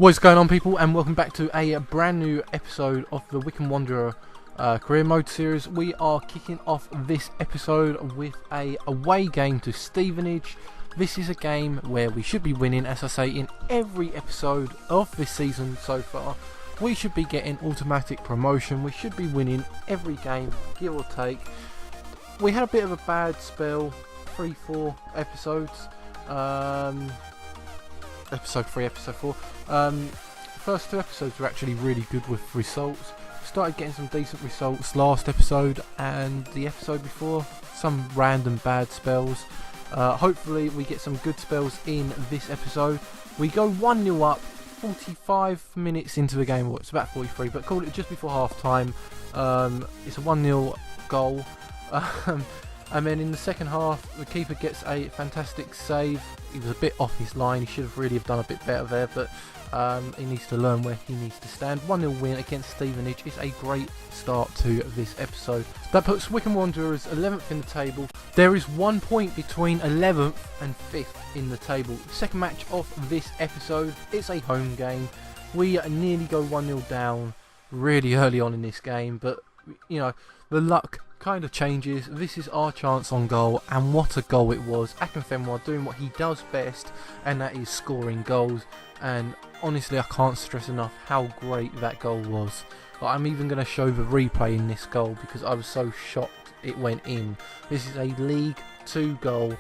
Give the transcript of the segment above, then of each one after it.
What is going on, people, and welcome back to a brand new episode of the Wycombe Wanderer career mode series. We are kicking off this episode with a away game to Stevenage. This is a game where we should be winning, as I say, in every episode of this season so far. We should be getting automatic promotion. We should be winning every game, give or take. We had a bit of a bad spell, 3-4 episodes. Episode 3, episode 4. First two episodes were actually really good with results. Started getting some decent results last episode, and the episode before, some random bad spells. Hopefully we get some good spells in this episode. We go 1-0 up 45 minutes into the game. Well, it's about 43, but call it just before half time. It's a 1-0 goal. And then in the second half, the keeper gets a fantastic save. He was a bit off his line. He should have really done a bit better there, but he needs to learn where he needs to stand. 1-0 win against Stevenage is a great start to this episode. That puts Wycombe Wanderers 11th in the table. There is 1 point between 11th and 5th in the table. Second match of this episode. It's a home game. We nearly go 1-0 down really early on in this game, but you know, the luck kind of changes. This is our chance on goal, and what a goal it was. Akinfenwa doing what he does best, and that is scoring goals. And honestly, I can't stress enough how great that goal was. Like, I'm even going to show the replay in this goal because I was so shocked it went in. This is a League 2 goal.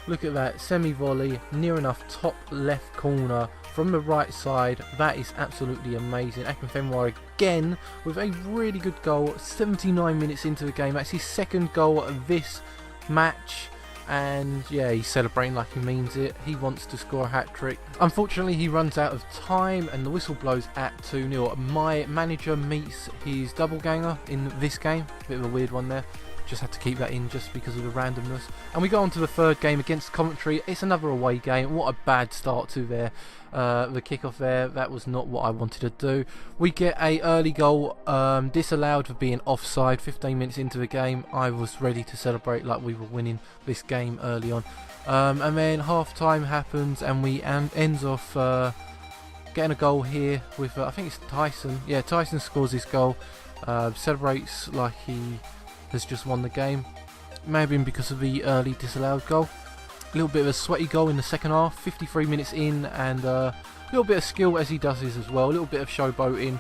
Look at that, semi-volley, near enough top left corner from the right side. That is absolutely amazing. Akinfenwa again with a really good goal. 79 minutes into the game. That's his second goal of this match. And yeah, he's celebrating like he means it. He wants to score a hat-trick. Unfortunately, he runs out of time and the whistle blows at 2-0. My manager meets his double ganger in this game. Bit of a weird one there. Just had to keep that in just because of the randomness. And we go on to the third game against Coventry. It's another away game. What a bad start to there. The kickoff there, that was not what I wanted to do. We get a early goal disallowed for being offside. 15 minutes into the game, I was ready to celebrate like we were winning this game early on. And then half time happens and we ends off getting a goal here with I think it's Tyson. Yeah, Tyson scores his goal. Celebrates like he has just won the game. May have been because of the early disallowed goal. A little bit of a sweaty goal in the second half, 53 minutes in, and a little bit of skill as he does his as well, a little bit of showboating.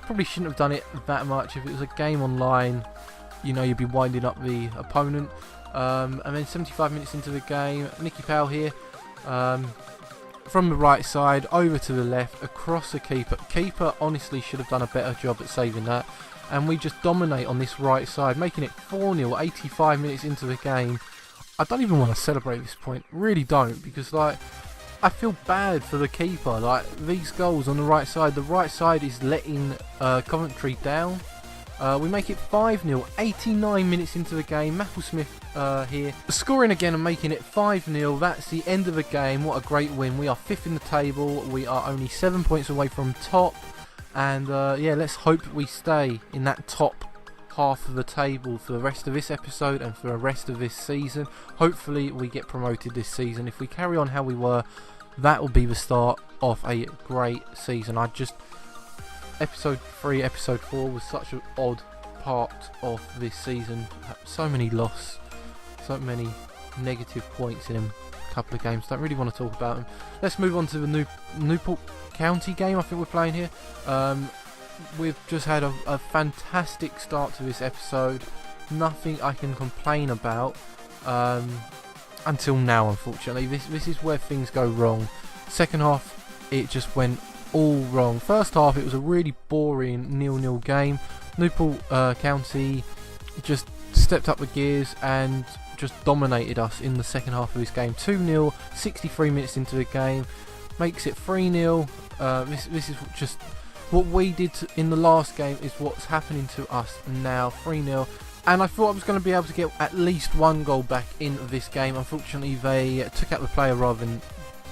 Probably shouldn't have done it that much. If it was a game online, you know, you'd be winding up the opponent. And then 75 minutes into the game, Nicky Powell here, from the right side, over to the left, across the keeper. Keeper honestly should have done a better job at saving that. And we just dominate on this right side, making it 4-0, 85 minutes into the game. I don't even want to celebrate this point, really don't, because like I feel bad for the keeper. Like these goals on the right side is letting Coventry down. We make it 5-0, 89 minutes into the game. Smith here, scoring again and making it 5-0. That's the end of the game. What a great win. We are 5th in the table. We are only 7 points away from top. And yeah, let's hope we stay in that top half of the table for the rest of this episode and for the rest of this season. Hopefully we get promoted this season. If we carry on how we were, that will be the start of a great season. Episode 3, episode 4 was such an odd part of this season. So many losses, so many negative points in a couple of games. Don't really want to talk about them. Let's move on to the Newport County game I think we're playing here. We've just had a fantastic start to this episode. Nothing I can complain about until now, unfortunately. This is where things go wrong. Second half, it just went all wrong. First half, it was a really boring 0-0 game. Newport County just stepped up the gears and just dominated us in the second half of this game. 2-0, 63 minutes into the game. Makes it 3-0. This is just what we did in the last game is what's happening to us now. 3-0. And I thought I was going to be able to get at least one goal back in this game. Unfortunately, they took out the player rather than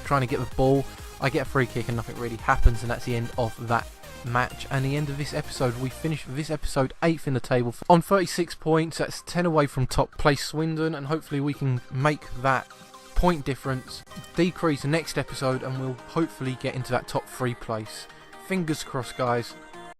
trying to get the ball. I get a free kick and nothing really happens, and that's the end of that match and the end of this episode. We finish this episode 8th in the table on 36 points. That's 10 away from top place Swindon, and hopefully we can make that point difference, decrease the next episode, and we'll hopefully get into that top 3 place. Fingers crossed, guys.